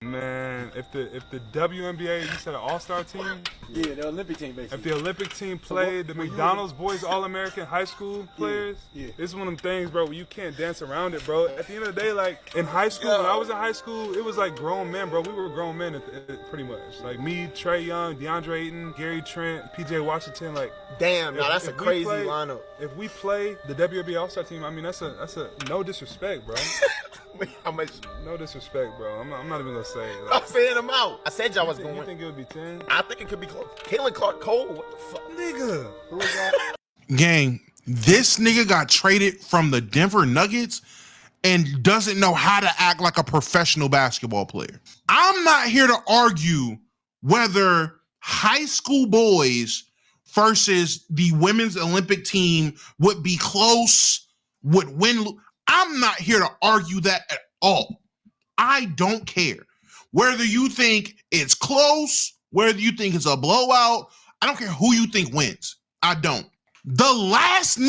Man, if the WNBA, you said an all-star team? Yeah, the Olympic team basically. If the Olympic team played, the McDonald's boys All-American high school players, it's one of them things, bro, where you can't dance around it, bro. At the end of the day, like, in high school, when I was in high school, it was like grown men, bro. We were grown men, pretty much. Like me, Trae Young, DeAndre Ayton, Gary Trent, PJ Washington, like. Damn, now that's a crazy lineup. If we play the WNBA All-Star team, I mean, that's a no disrespect, bro. How much? No disrespect, bro. I'm not even gonna say it. I'm saying them out. I said y'all was going. You think it would be 10? I think it could be close. Caitlin Clark Cole. What the fuck, nigga? Who was that? Gang, this nigga got traded from the Denver Nuggets and doesn't know how to act like a professional basketball player. I'm not here to argue whether high school boys versus the women's Olympic team would be close, would win. I'm not here to argue that at all. I don't care. Whether you think it's close, whether you think it's a blowout, I don't care who you think wins. I don't. The last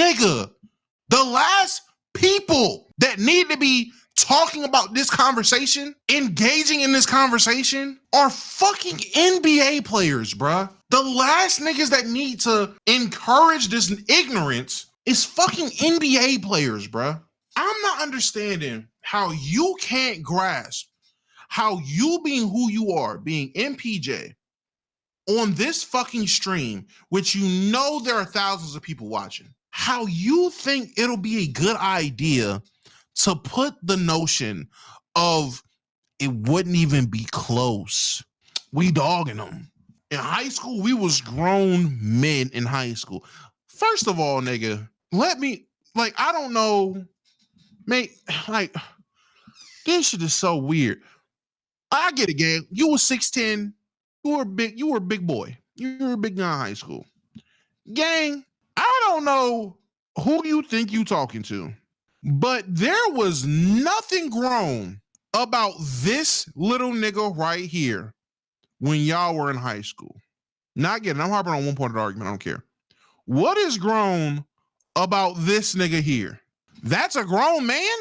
people that need to be talking about this conversation, engaging in this conversation, are fucking NBA players, bruh. The last niggas that need to encourage this ignorance is fucking NBA players, bruh. I'm not understanding how you can't grasp how you being who you are, being MPJ, on this fucking stream, which you know there are thousands of people watching, how you think it'll be a good idea to put the notion of it wouldn't even be close. We dogging them. In high school, we was grown men in high school. First of all, nigga, I don't know. Mate, like, this shit is so weird. I get it, gang. You were 6'10". You were a big boy. You were a big guy in high school. Gang, I don't know who you think you talking to, but there was nothing grown about this little nigga right here when y'all were in high school. Not getting, I'm harping on one point of the argument, I don't care. What is grown about this nigga here? That's a grown man?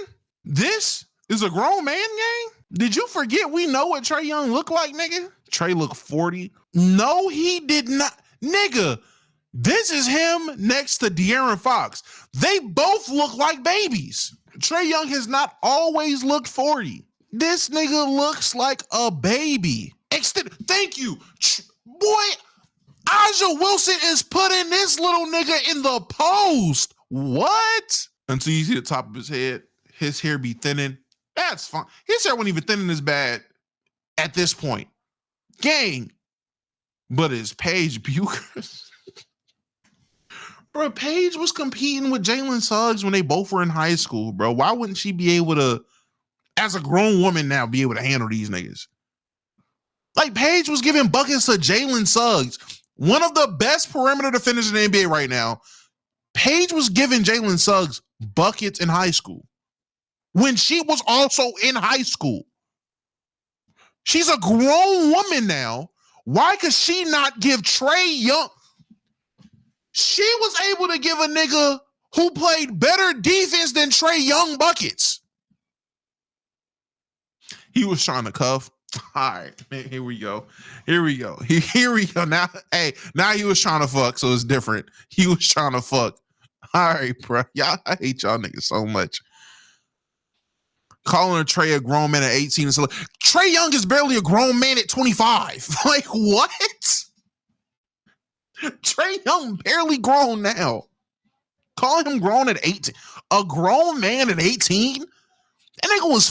This is a grown man, gang? Did you forget we know what Trae Young looked like, nigga? Trae looked 40. No, he did not. Nigga, this is him next to De'Aaron Fox. They both look like babies. Trae Young has not always looked 40. This nigga looks like a baby. Thank you. Boy, Aja Wilson is putting this little nigga in the post. What? Until you see the top of his head, his hair be thinning. That's fine. His hair wasn't even thinning as bad at this point. Gang. But it's Paige Bueckers. Bro, Paige was competing with Jalen Suggs when they both were in high school, bro. Why wouldn't she be able to, as a grown woman now, be able to handle these niggas? Like, Paige was giving buckets to Jalen Suggs, one of the best perimeter defenders in the NBA right now. Paige was giving Jalen Suggs buckets in high school when she was also in high school. She's a grown woman now. Why could she not give Trae Young? She was able to give a nigga who played better defense than Trae Young buckets. He was trying to cuff. All right, man, here we go. Here we go. Now, now he was trying to fuck, so it's different. He was trying to fuck. All right, bro. I hate y'all niggas so much. Calling a Trae a grown man at 18 and so Trae Young is barely a grown man at 25. Like, what? Trae Young barely grown now. Calling him grown at 18. A grown man at 18? That nigga was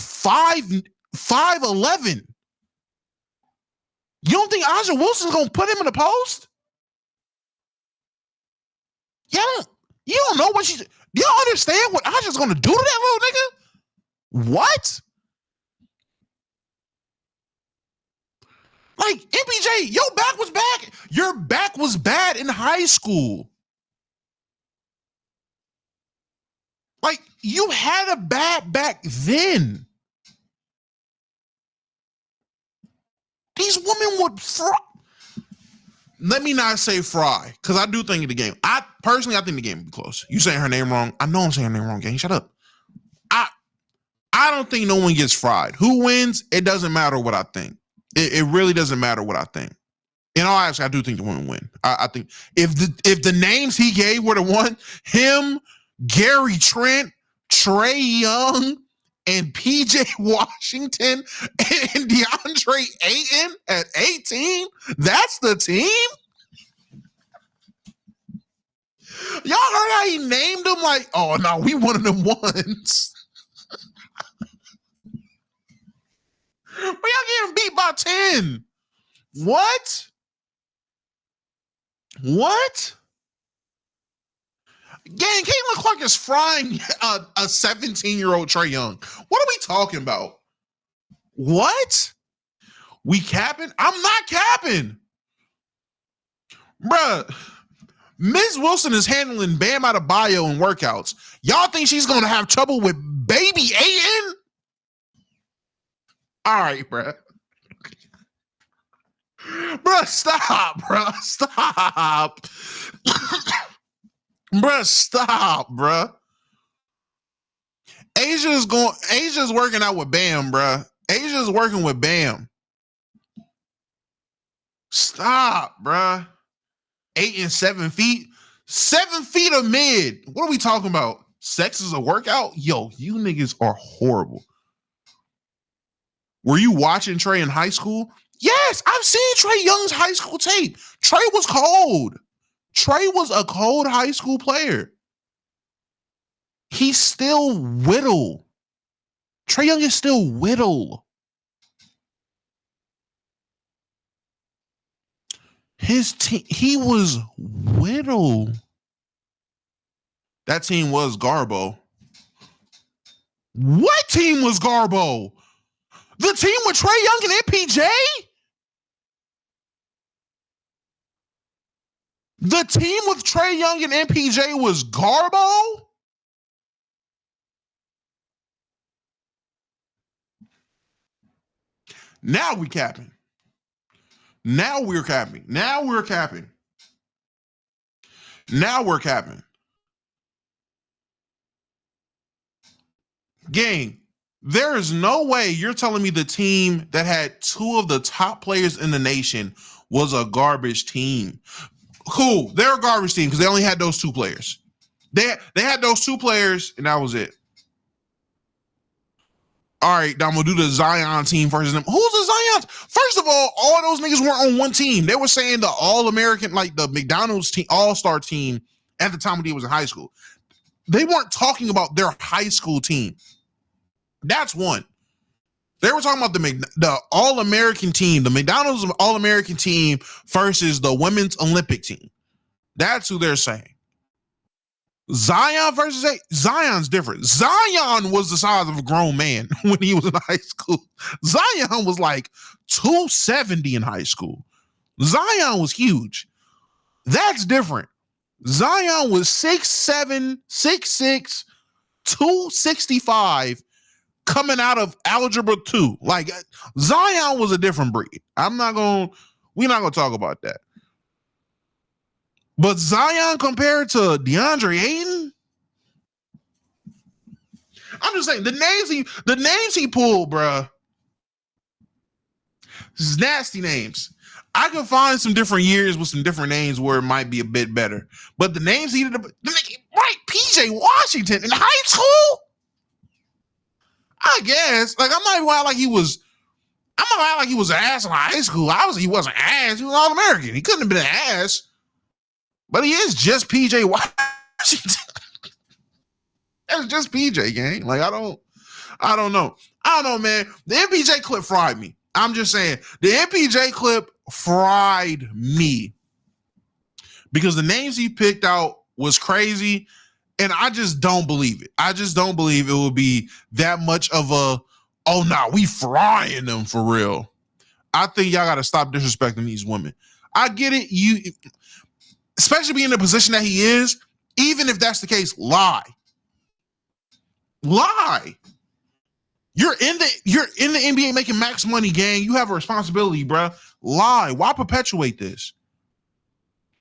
5'11". You don't think Aja Wilson's gonna put him in the post? You don't know what she's. You don't understand what Aja's gonna do to that little nigga? What? Like, MPJ, your back was back. Your back was bad in high school. Like, you had a bad back then. These women would fry. Let me not say fry, because I do think the game. I think the game would be close. You saying her name wrong? I know I'm saying her name wrong, gang. Shut up. I I don't think no one gets fried. Who wins? It doesn't matter what I think. It really doesn't matter what I think. In all honesty, I do think the women win. I think if the names he gave were the one, him, Gary Trent, Trae Young, and PJ Washington and DeAndre Ayton at 18, that's the team? Y'all heard how he named them? Like, oh no, we one of them ones. But y'all getting beat by 10. What? What? Gang, Caitlin Clark is frying a 17-year-old Trae Young. What are we talking about? What? We capping? I'm not capping. Bruh, Ms. Wilson is handling Bam Adebayo in workouts. Y'all think she's going to have trouble with baby Ayton? All right, bruh. Bruh, stop, bruh. Stop. Bruh, stop, bruh. Asia's working out with Bam, bruh. Asia's working with Bam. Stop, bruh. 8 and 7 feet. 7 feet of mid. What are we talking about? Sex is a workout? Yo, you niggas are horrible. Were you watching Trae in high school? Yes, I've seen Trae Young's high school tape. Trae was cold. Trae was a cold high school player. He's still whittle. Trae Young is still whittle. His team, he was whittle. That team was Garbo. What team was Garbo? The team with Trae Young and MPJ? The team with Trae Young and MPJ was Garbo? Now we capping. Now we're capping. Now we're capping. Now we're capping. Gang, there is no way you're telling me the team that had two of the top players in the nation was a garbage team. Cool, they're a garbage team because they only had those two players. They had those two players, and that was it. All right, now I'm gonna do the Zion team versus them. Who's the Zion? First of all those niggas weren't on one team. They were saying the All-American, like the McDonald's team, All-Star team at the time when he was in high school. They weren't talking about their high school team. That's one. They were talking about the All-American team, the McDonald's All-American team versus the Women's Olympic team. That's who they're saying. Zion versus Zion's different. Zion was the size of a grown man when he was in high school. Zion was like 270 in high school. Zion was huge. That's different. Zion was 6'7", 6'6", 265 coming out of Algebra 2. Like, Zion was a different breed. we're not gonna talk about that. But Zion compared to DeAndre Ayton, I'm just saying the names he pulled, bruh. This is nasty names. I can find some different years with some different names where it might be a bit better. But the names he did, right? PJ Washington in high school, I guess. Like, I'm not even act like he was an ass in high school. Obviously, he wasn't ass. He was All-American. He couldn't have been an ass. But he is just PJ Washington. That's just PJ, gang. Like, I don't know. I don't know, man. The MPJ clip fried me. I'm just saying. The MPJ clip fried me. Because the names he picked out was crazy. And I just don't believe it. I just don't believe it will be that much of a, oh, nah, we frying them for real. I think y'all got to stop disrespecting these women. I get it. Especially being in the position that he is, even if that's the case, lie. You're in the NBA making max money, gang. You have a responsibility, bruh. Lie. Why perpetuate this?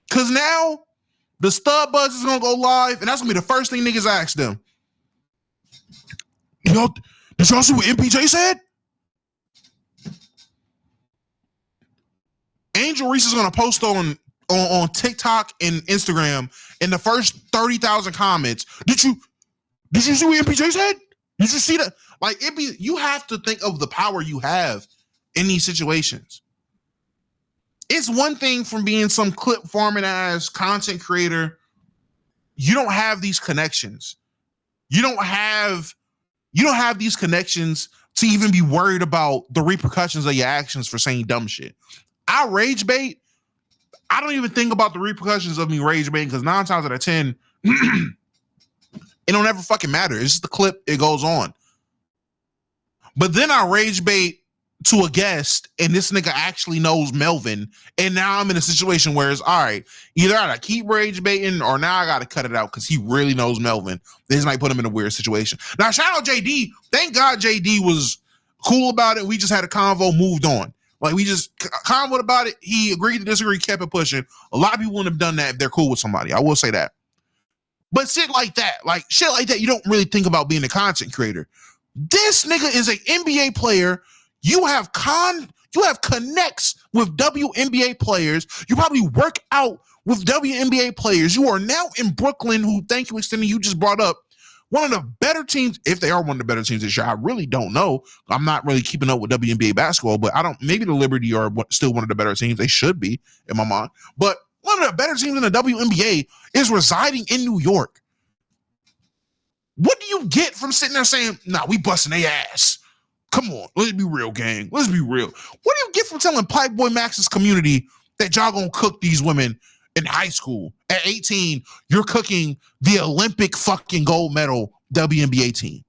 Because now the stud buzz is gonna go live, and that's gonna be the first thing niggas ask them. You know, Did y'all see what MPJ said? Angel Reese is gonna post on TikTok and Instagram in the first 30,000 comments. Did you see what MPJ said? Did you see that? Like, you have to think of the power you have in these situations. It's one thing from being some clip farming ass content creator. You don't have these connections. You don't have these connections to even be worried about the repercussions of your actions for saying dumb shit. I rage bait. I don't even think about the repercussions of me rage baiting because 9 times out of 10, it don't ever fucking matter. It's just the clip, it goes on. But then I rage bait to a guest and this nigga actually knows Melvin. And now I'm in a situation where it's all right, either I gotta keep rage baiting or now I gotta cut it out because he really knows Melvin. This might put him in a weird situation. Now, shout out JD. Thank God JD was cool about it. We just had a convo, moved on. Like, we just convoed about it. He agreed to disagree, kept it pushing. A lot of people wouldn't have done that if they're cool with somebody. I will say that. But shit like that, you don't really think about being a content creator. This nigga is an NBA player. You have connects with WNBA players. You probably work out with WNBA players. You are now in Brooklyn, who, thank you, extending, you just brought up one of the better teams, if they are one of the better teams this year. I really don't know. I'm not really keeping up with WNBA basketball, but maybe the Liberty are still one of the better teams. They should be, in my mind. But one of the better teams in the WNBA is residing in New York. What do you get from sitting there saying, nah, we busting their ass? Come on, let's be real, gang. Let's be real. What do you get from telling Pipe Boy Max's community that y'all gonna cook these women in high school? At 18, you're cooking the Olympic fucking gold medal WNBA team.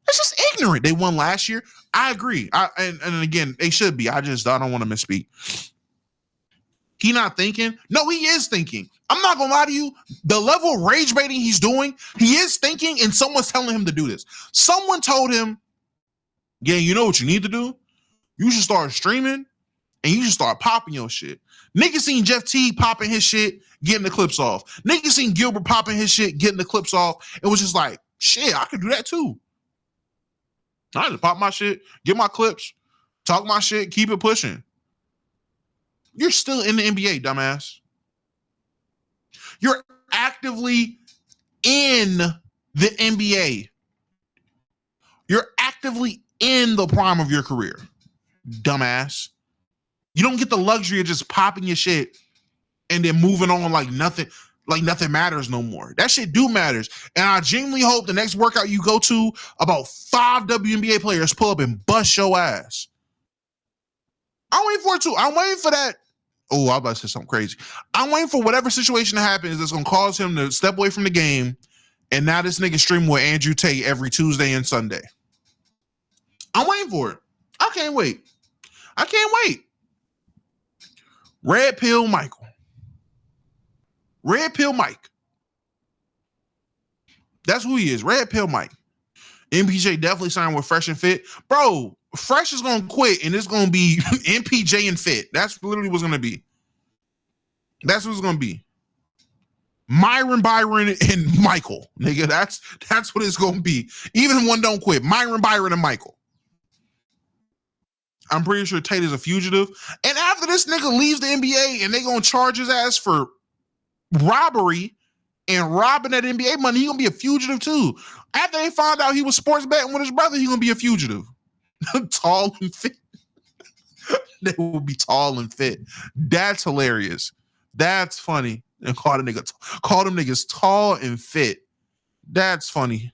It's just ignorant. They won last year. I agree. And again, they should be. I don't want to misspeak. He not thinking? No, he is thinking. I'm not gonna lie to you. The level of rage baiting he's doing, he is thinking, and someone's telling him to do this. Someone told him, yeah, you know what you need to do? You should start streaming and you should start popping your shit. Niggas seen Jeff T popping his shit, getting the clips off. Niggas seen Gilbert popping his shit, getting the clips off. It was just like, shit, I could do that too. I just pop my shit, get my clips, talk my shit, keep it pushing. You're still in the NBA, dumbass. You're actively in the NBA. You're actively in the prime of your career, dumbass. You don't get the luxury of just popping your shit and then moving on like nothing matters no more. That shit do matters. And I genuinely hope the next workout you go to, about 5 WNBA players pull up and bust your ass. I'm waiting for it too. I'm waiting for that. Oh, I was about to say something crazy. I'm waiting for whatever situation happens that's going to cause him to step away from the game. And now this nigga streaming with Andrew Tate every Tuesday and Sunday. I'm waiting for it. I can't wait. Red Pill Michael. Red Pill Mike. That's who he is. Red Pill Mike. MPJ definitely signed with Fresh and Fit. Bro, Fresh is going to quit and it's going to be MPJ and Fit. That's literally what's going to be. That's what it's going to be. Myron, Byron, and Michael. Nigga, that's what it's going to be. Even if one don't quit. Myron, Byron, and Michael. I'm pretty sure Tate is a fugitive. And after this nigga leaves the NBA and they going to charge his ass for robbery and robbing that NBA money, he going to be a fugitive too. After they find out he was sports betting with his brother, he going to be a fugitive. Tall and fit. They will be tall and fit. That's hilarious. That's funny. And call them niggas tall and fit. That's funny.